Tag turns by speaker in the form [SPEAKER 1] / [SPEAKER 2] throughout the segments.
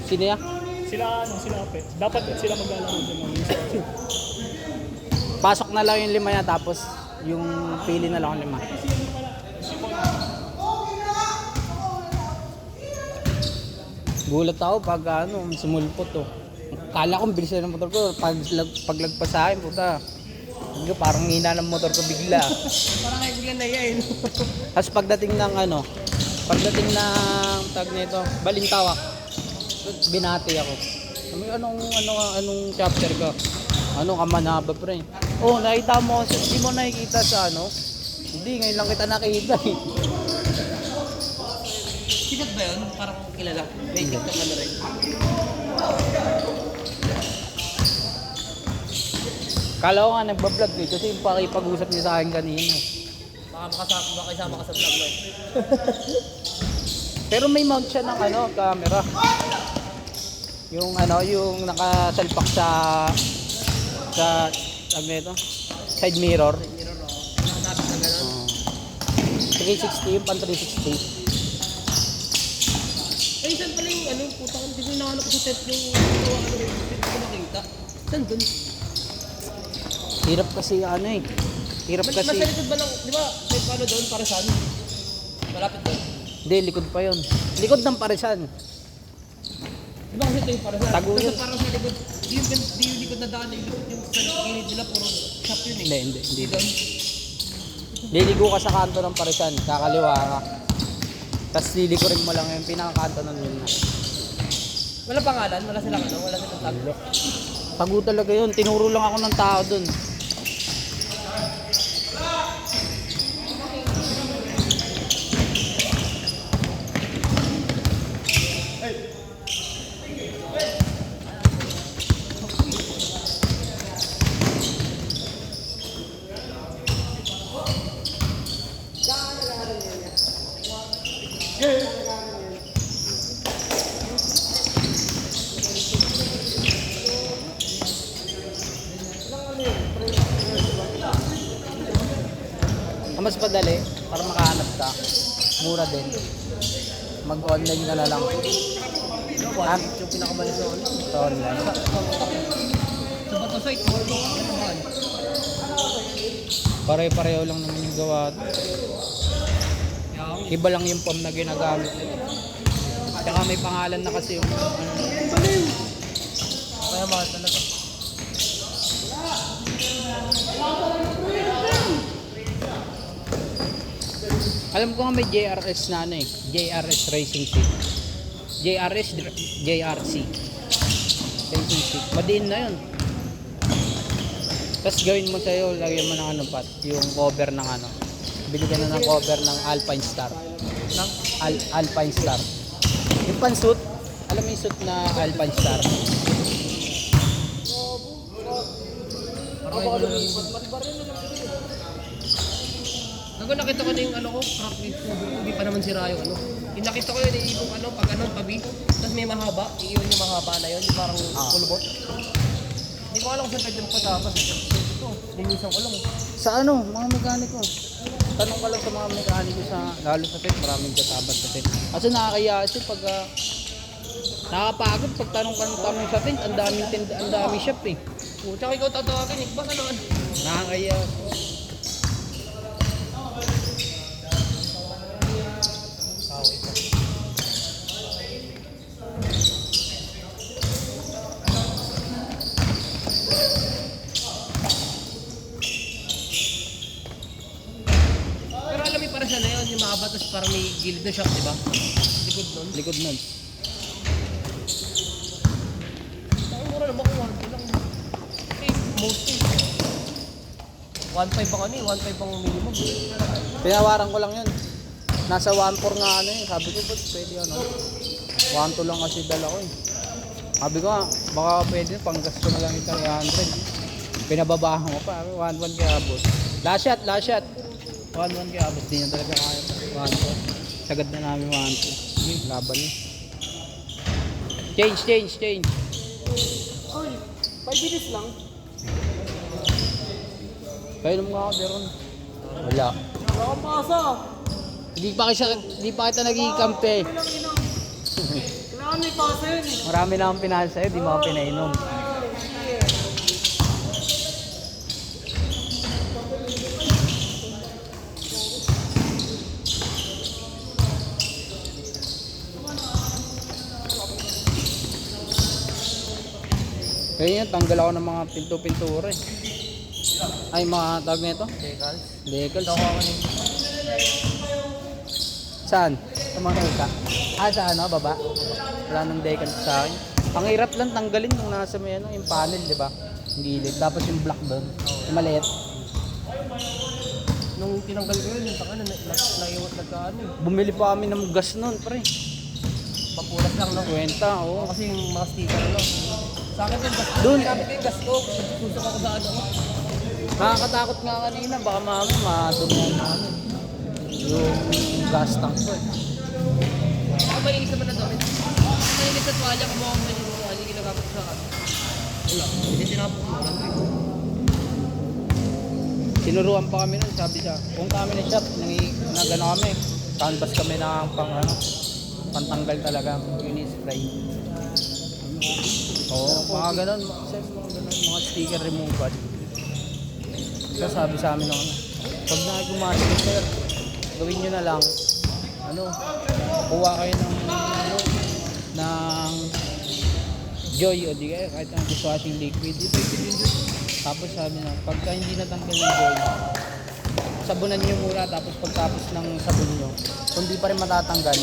[SPEAKER 1] Sino yan?
[SPEAKER 2] Sila Ape. Dapat sila maglalaro din ng
[SPEAKER 1] Pasok na lang yung 5 niya tapos yung pili na lang yung 5. Gulat ako pag sumulpot to. Kala ko bilis na ng motor ko. Paglagpas sa akin, puta. Parang hina ng motor ko bigla.
[SPEAKER 3] Parang kayo bigla na yan.
[SPEAKER 1] Tapos pagdating ng tag nito, Balintawak, binati ako. Sabi, anong chapter ka? Ano ka manaba pre? Oh, nakita mo, hindi mo nakikita sa Hindi, ngayon lang kita nakita eh.
[SPEAKER 3] Sikat ba yun? Parang kilala. May ikat ka na rin.
[SPEAKER 1] Kala ko nga nagbablog eh, kasi yung pakipag-usap niya sa akin kanina.
[SPEAKER 3] Baka isama ka sa vlog mo eh.
[SPEAKER 1] Pero may mount siya ng camera. Yung nakasalpak sa tag nito, side mirror.
[SPEAKER 3] Mirror o. Nakatapit na gano'n.
[SPEAKER 1] 360 yung pan 360.
[SPEAKER 3] Ay, saan pala yung putang hindi ko nakalap ko sa set yung hindi ko nakita. Saan dun?
[SPEAKER 1] Hirap kasi Hirap kasi.
[SPEAKER 3] Mas likod ba lang, di ba? May paano doon para saan? Malapit doon.
[SPEAKER 1] Hindi, likod pa yun. Likod ng Parisan.
[SPEAKER 3] Di ba kasi ito yung para saan?
[SPEAKER 1] Taguyod.
[SPEAKER 3] Kasi parang sa likod, di yung likod na daan, yung sa gilid nila, puro shop yun eh.
[SPEAKER 1] Hindi.
[SPEAKER 3] Doon.
[SPEAKER 1] Liligo ka sa kanto ng Parisan, kakaliwa ka. Tapos lilikurin mo lang yung pinakakanto nun yun na.
[SPEAKER 3] Wala pangalan, wala silang tag.
[SPEAKER 1] Tago talaga yun, tinuro lang ako ng tao dun. Ang mas padali, para makahanap ka, mura din. Mag-online ka na lang.
[SPEAKER 3] Yung pinakamalis na ano.
[SPEAKER 1] Sa online.
[SPEAKER 3] Sa Bato site, mahal.
[SPEAKER 1] Pare-pareho lang naman yung gawa.
[SPEAKER 3] Yung
[SPEAKER 1] Iba lang yung form na ginagamit nila. Tsaka may pangalan na kasi yung
[SPEAKER 3] kaya mahal talaga.
[SPEAKER 1] Alam ko nga may JRS na JRS Racing Seat. JRC Racing Seat. Madiin na yun. Tapos gawin mo sa'yo, lagyan mo ng yung cover ng bili ka na ng cover ng Alpine Star.
[SPEAKER 3] Nang?
[SPEAKER 1] Alpine Star. Yung pan-suit, alam mo yung suit na Alpine Star?
[SPEAKER 3] Nakita ko na yung crack hindi pa naman sira yung Yung nakita ko yun, yung pag tabi. Tapos may mahaba, iiwan yung mahaba na yun, yung parang kulubot. Hindi ko alam kung saan pwede mo pagkapas. Ito, linisan ko lang.
[SPEAKER 1] Sa mga mekaniko. Tanong ka lang sa mga mekaniko lalo sa tech, maraming kasabat sa tech. Kasi nakakaya kasi pag nakapagod pag tanong sa tech, ang daming shop eh.
[SPEAKER 3] Tsaka ikaw tatawagin, basta naman.
[SPEAKER 1] Nakakaya.
[SPEAKER 3] Pero alam mo para siya na yun, yung mahaba tapos parang may gilid na shop, di ba?
[SPEAKER 1] Likod nun.
[SPEAKER 3] Ang mura naman kung 1K lang. Okay, mostly. 1.5 ang 1.5 ang minimum.
[SPEAKER 1] Pinawaran ko lang yun. Nasa 1.4 nga sabi ko ba't pwede 1.2 lang kasi dala ko eh. Sabi ko baka pwede panggas ko na lang yung 300. Pinababahan ko pa, 1.1 kaya abot. Last shot. 1.1 kaya abot, di na talaga kaya. 1.4. Sagad na namin 1.2. Laban niya. Change.
[SPEAKER 3] Oy, 5 minutes lang.
[SPEAKER 1] Kaya naman ako meron. Wala.
[SPEAKER 3] Wala kang pasa.
[SPEAKER 1] Hindi pa kita nag-i-camp eh.
[SPEAKER 3] Kailangan akin may pasa yun eh.
[SPEAKER 1] Marami na akong pinahal sa'yo, di mo ako pinainom. Kaya yun, tanggal ako ng mga pinto-pintura eh. Ay, mga tawag na ito?
[SPEAKER 3] Decals.
[SPEAKER 1] Decals.
[SPEAKER 3] Ito ako kanina.
[SPEAKER 1] Saan? Sa mga ika? Sa ano, baba? Wala nang decals sa akin. Ang hirap lang tanggalin nung nasa may ano, yung panel, di ba? Yung gilid. Tapos yung black doon. Yung maliit.
[SPEAKER 3] Nung tinanggal ko yun, yung takana, naiwat nagkaano eh.
[SPEAKER 1] Bumili pa kami ng gas noon, pre.
[SPEAKER 3] Papulas lang, no?
[SPEAKER 1] Kwenta, oo.
[SPEAKER 3] Kasi yung mga sticker, no? Sa akin yung gas.
[SPEAKER 1] Doon.
[SPEAKER 3] Ginamit ko yung gas ko. Susok ako sa ano.
[SPEAKER 1] Nakakatakot nga kanina. Baka mami, madumi na ano. Yung gas tank ko eh.
[SPEAKER 3] Ako malinis naman na doon. Malinis sa tuwalya, kumuha ko malinis sa tuwalya, ginagamit ko sa ano. Wala. Hindi tinapos ko lang.
[SPEAKER 1] Tinuruan pa kami nun, sabi siya, kung kami na shop, nagano kami, canvas kami na pang ano, pantanggal talaga, yun spray. Oo, mga ganun, mga sticker removal. Kaya sabi sa amin ng ano, pag na-gumasok sir, gawin nyo na lang, ano, kuha kayo ng, ano, ng Joy o di kaya kahit ang dishwashing liquid, ito yun. Tapos sabi na, pagka hindi natanggal ng Joy, sabunan nyo muna, tapos pagtapos ng sabon nyo, kung di pa rin matatanggal,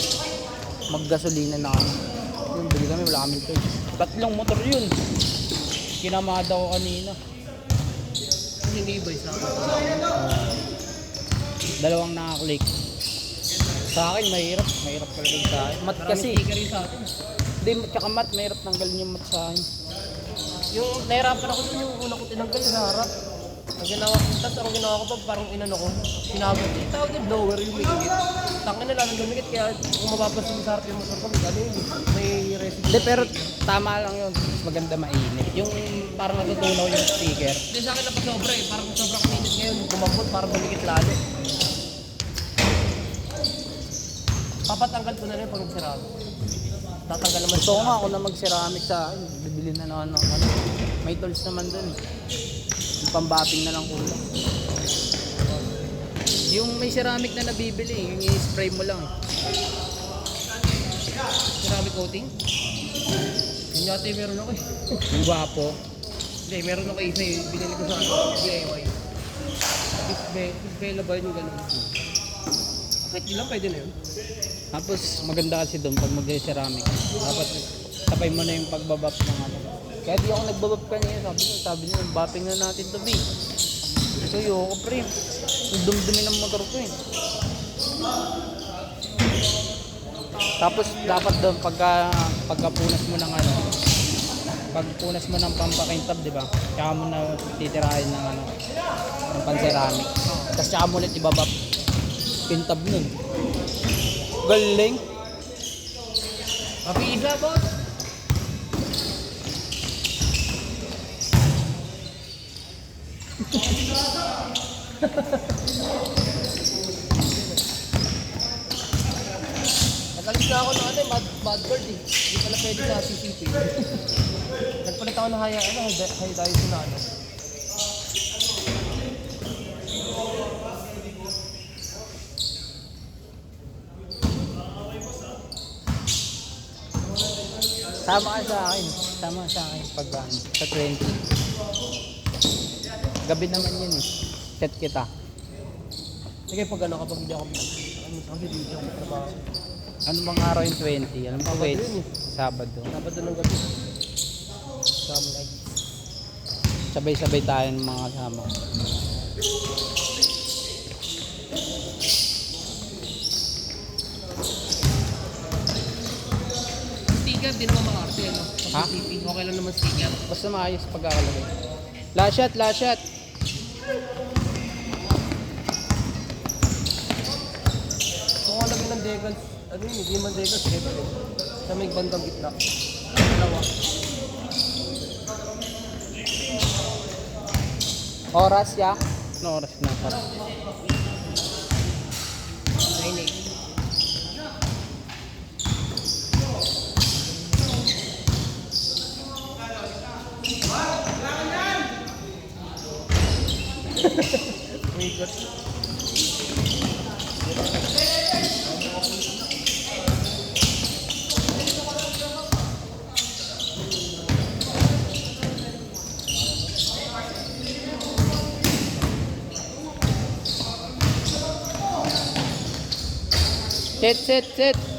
[SPEAKER 1] maggasolina na kami. Yun, bili kami, wala kami choice. Tatlong motor yun. Kinamada ko kanina.
[SPEAKER 3] Hindi iba isa.
[SPEAKER 1] Dalawang nakaklik. Sa akin, mahirap. Mahirap talaga sa akin. Mat kasi.
[SPEAKER 3] Sticker yung sa atin.
[SPEAKER 1] Hindi, tsaka mat, mahirap tanggalin yung mat sa akin.
[SPEAKER 3] Yung nahirapan ako dun, yung una ko tinanggal sa harap. Ang ginawa ko, tapos ang ginawa ko pa, parang inano ko, sinabot. Yung tawag yung blower, yung may init. Tangin na lang ng dumikit, kaya kung mapapasin sa harap yung motor ko, ano yun, may residue.
[SPEAKER 1] Hindi, pero tama lang yun. Mas maganda mainit. Yung parang natutunaw yung sticker.
[SPEAKER 3] Hindi sa akin na pa sobra eh, parang sobrang init ngayon, gumambot, parang dumikit lalo. Papatanggal ko na rin pag nagsirado. Tatanggal naman
[SPEAKER 1] Gusto ko nga ako na mag-ceramic sa akin. Bibili na naman ng ano. May tools naman dun. Yung pambapping na lang kulang. Yung may ceramic na nabibili, yung i-spray mo lang.
[SPEAKER 3] ceramic coating. Yun yata yung meron ako eh.
[SPEAKER 1] Yung gwapo.
[SPEAKER 3] Hindi, meron ako isa eh, binili ko sa ano, DIY. Isbela ba yun yung gano'n? Kahit di lang, pwede na yun.
[SPEAKER 1] Tapos maganda kasi doon pag mag-ceramic. Dapat sabay mo na yung pagbabap ng ano. Kaya di ako nagbabap kanina. Sabi niya, bapping na natin to be. So yoko pre. Yung dumdumi ng motor ko eh. Tapos dapat doon pagkapunas mo ng ano. Pagpunas mo ng pampakintab, di ba? Tsaka mo na titirahin ng ano, ng pan-ceramic. Tapos tsaka mo ulit ibabap pintab nun. Galing.
[SPEAKER 3] Mapisa, boss! Nagalis na ako ng ano, bad bird eh. Hindi pala pwede sa CCP. Nagpalit ako ng high dice na ano.
[SPEAKER 1] Sama ka sa akin. Sama sa akin pag ano, sa 20. Gabi naman yun eh. Set kita.
[SPEAKER 3] Sige, pag ano kapag hindi ako kasi hindi ako trabaho.
[SPEAKER 1] Ano bang araw yung 20? Alam mo
[SPEAKER 3] Sabado
[SPEAKER 1] wait.
[SPEAKER 3] yun eh.
[SPEAKER 1] Sabado.
[SPEAKER 3] Sabado ng gabi. Come like.
[SPEAKER 1] Sabay-sabay tayo ng mga kasama.
[SPEAKER 3] Sticker din naman makarte, no?
[SPEAKER 1] Ha?
[SPEAKER 3] Sa CCP, okay lang naman sticker.
[SPEAKER 1] Basta maayos pagkakalagay. Last shot, last shot.
[SPEAKER 3] Kung ako lagyan ng decals, ano yun, hindi man decals, syempre. Sa may bandang gitna. Dalawa.
[SPEAKER 1] Oras ya? No oras na.
[SPEAKER 3] 9-8. Umigot.
[SPEAKER 1] Sit, sit, sit.